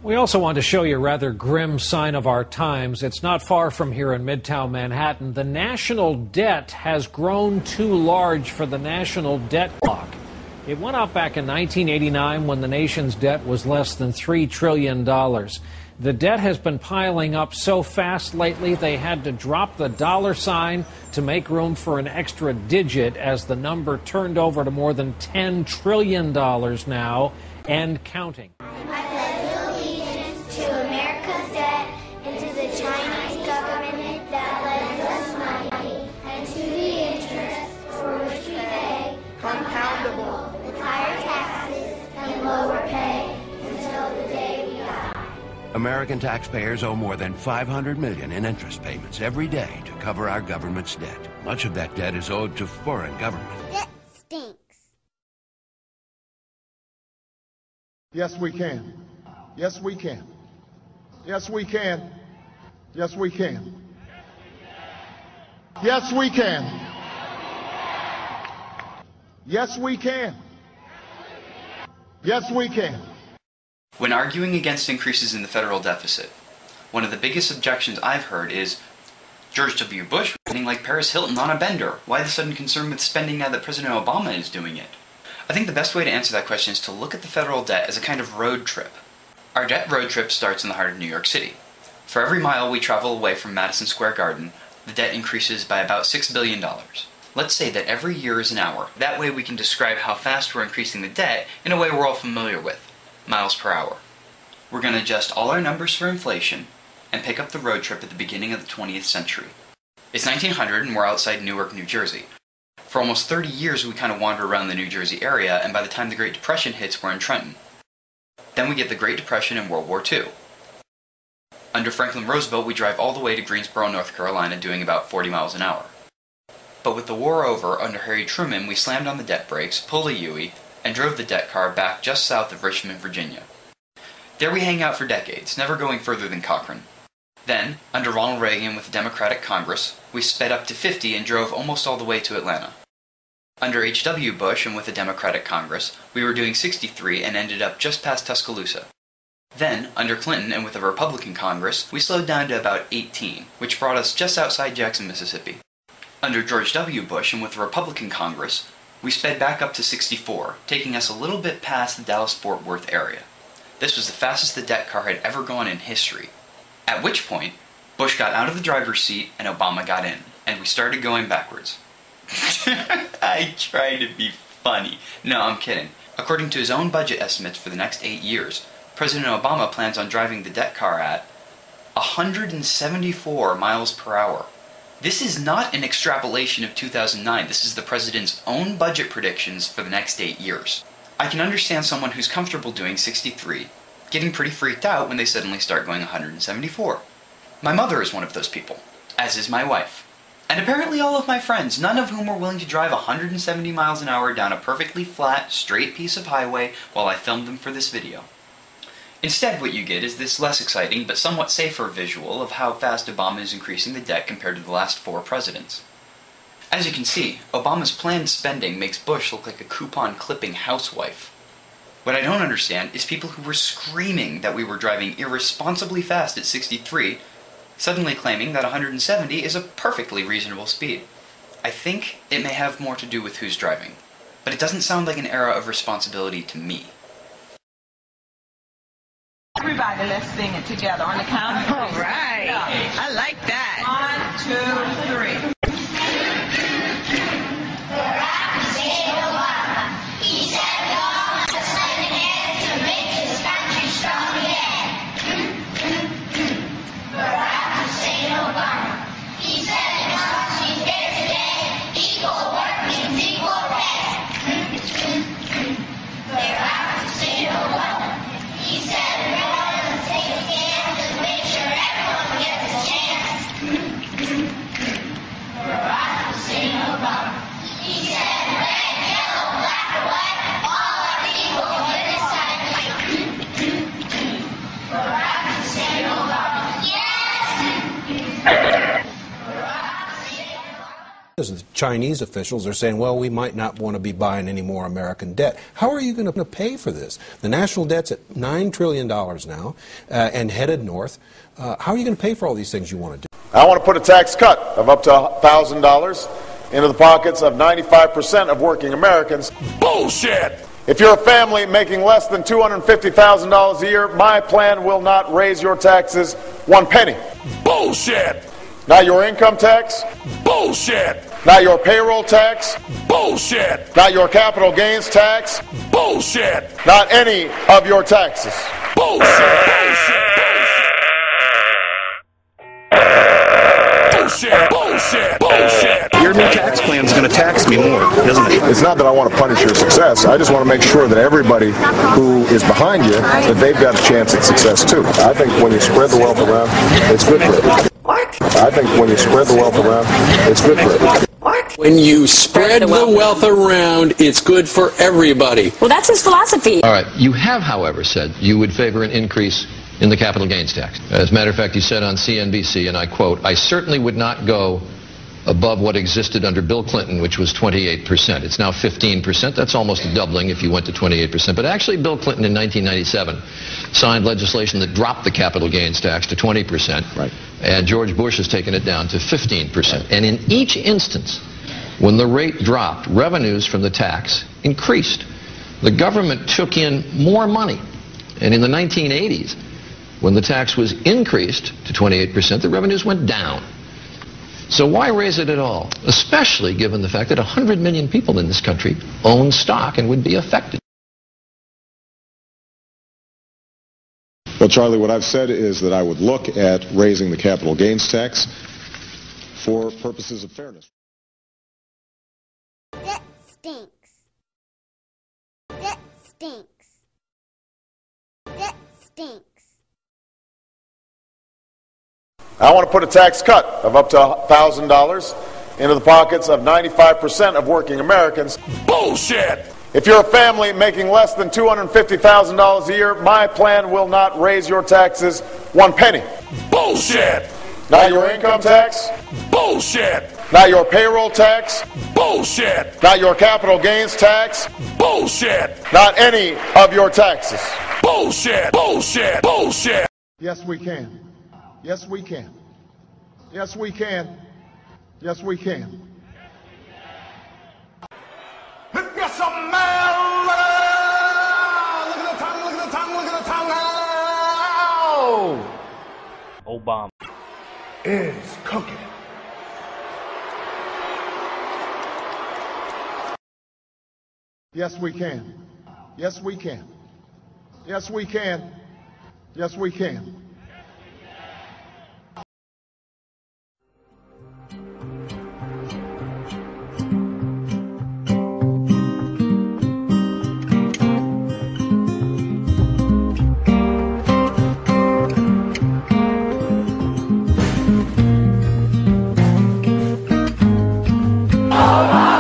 We also want to show you a rather grim sign of our times. It's not far from here in Midtown Manhattan. The national debt has grown too large for the national debt clock. It went up back in 1989 when the nation's debt was less than $3 trillion. The debt has been piling up so fast lately they had to drop the dollar sign to make room for an extra digit as the number turned over to more than $10 trillion now and counting. I pledge allegiance to America's debt and to the Chinese government that lends us money and to the interest for which we pay compoundable with higher taxes and lower pay until the day we die. American taxpayers owe more than $500 million in interest payments every day to cover our government's debt. Much of that debt is owed to foreign governments. That stinks. Yes, we can. Yes, we can. Yes, we can. Yes, we can. Yes, we can. Yes, we can. Yes, we can. When arguing against increases in the federal deficit, one of the biggest objections I've heard is George W. Bush spending like Paris Hilton on a bender. Why the sudden concern with spending now that President Obama is doing it? I think the best way to answer that question is to look at the federal debt as a kind of road trip. Our debt road trip starts in the heart of New York City. For every mile we travel away from Madison Square Garden, the debt increases by about $6 billion. Let's say that every year is an hour. That way we can describe how fast we're increasing the debt in a way we're all familiar with. Miles per hour. We're going to adjust all our numbers for inflation and pick up the road trip at the beginning of the 20th century. It's 1900 and we're outside Newark, New Jersey. For almost 30 years we kind of wander around the New Jersey area, and by the time the Great Depression hits, we're in Trenton. Then we get the Great Depression and World War II. Under Franklin Roosevelt we drive all the way to Greensboro, North Carolina, doing about 40 miles an hour. But with the war over, under Harry Truman, we slammed on the debt brakes, pulled a U-ey, and drove the debt car back just south of Richmond, Virginia. There we hang out for decades, never going further than Cochrane. Then, under Ronald Reagan with the Democratic Congress, we sped up to 50 and drove almost all the way to Atlanta. Under H.W. Bush and with the Democratic Congress, we were doing 63 and ended up just past Tuscaloosa. Then, under Clinton and with the Republican Congress, we slowed down to about 18, which brought us just outside Jackson, Mississippi. Under George W. Bush and with the Republican Congress, we sped back up to 64, taking us a little bit past the Dallas-Fort Worth area. This was the fastest the debt car had ever gone in history. At which point, Bush got out of the driver's seat and Obama got in, and we started going backwards. I try to be funny. No, I'm kidding. According to his own budget estimates for the next 8 years, President Obama plans on driving the debt car at 174 miles per hour. This is not an extrapolation of 2009. This is the president's own budget predictions for the next 8 years. I can understand someone who's comfortable doing 63 getting pretty freaked out when they suddenly start going 174. My mother is one of those people, as is my wife. And apparently all of my friends, none of whom were willing to drive 170 miles an hour down a perfectly flat, straight piece of highway while I filmed them for this video. Instead, what you get is this less exciting but somewhat safer visual of how fast Obama is increasing the debt compared to the last 4 presidents. As you can see, Obama's planned spending makes Bush look like a coupon-clipping housewife. What I don't understand is people who were screaming that we were driving irresponsibly fast at 63, suddenly claiming that 170 is a perfectly reasonable speed. I think it may have more to do with who's driving, but it doesn't sound like an era of responsibility to me. Everybody, let's sing it together on the count of 3. All right. Yeah. I like that. 1, 2, 3. because the Chinese officials are saying, well, we might not want to be buying any more American debt. How are you going to pay for this? The national debt's at $9 trillion now and headed north. How are you going to pay for all these things you want to do? I want to put a tax cut of up to $1,000 into the pockets of 95% of working Americans. Bullshit! If you're a family making less than $250,000 a year, my plan will not raise your taxes one penny. Bullshit! Not your income tax. Bullshit! Not your payroll tax. Bullshit! Not your capital gains tax. Bullshit! Not any of your taxes. Bullshit! Bullshit! Bullshit! Bullshit! Your new tax plan is going to tax me more, doesn't it? It's not that I want to punish your success. I just want to make sure that everybody who is behind you, that they've got a chance at success too. I think when you spread the wealth around, it's good for everybody. What? I think when you spread the wealth around, it's good for everybody. What? When you spread the wealth around, it's good for everybody. Well, that's his philosophy. All right. You have, however, said you would favor an increase in the capital gains tax. As a matter of fact, you said on CNBC, and I quote, "I certainly would not go above what existed under Bill Clinton, which was 28%. It's now 15%. That's almost a doubling if you went to 28%. But actually, Bill Clinton in 1997 signed legislation that dropped the capital gains tax to 20%. Right. And George Bush has taken it down to 15%. And in each instance, when the rate dropped, revenues from the tax increased. The government took in more money. And in the 1980s, when the tax was increased to 28%, the revenues went down. So why raise it at all? Especially given the fact that 100 million people in this country own stock and would be affected. Well, Charlie, what I've said is that I would look at raising the capital gains tax for purposes of fairness. That stinks. That stinks. That stinks. I want to put a tax cut of up to $1,000 into the pockets of 95% of working Americans. Bullshit! If you're a family making less than $250,000 a year, my plan will not raise your taxes one penny. Bullshit! Not your income tax. Bullshit! Not your payroll tax. Bullshit! Not your capital gains tax. Bullshit! Not any of your taxes. Bullshit! Bullshit! Bullshit! Yes, we can. Yes, we can. Yes, we can. Yes, we can. If you're some man, look at the tongue, look at the tongue, look at the tongue. Obama is cooking. Yes, we can. Yes, we can. Yes, we can. Yes, we can. Oh,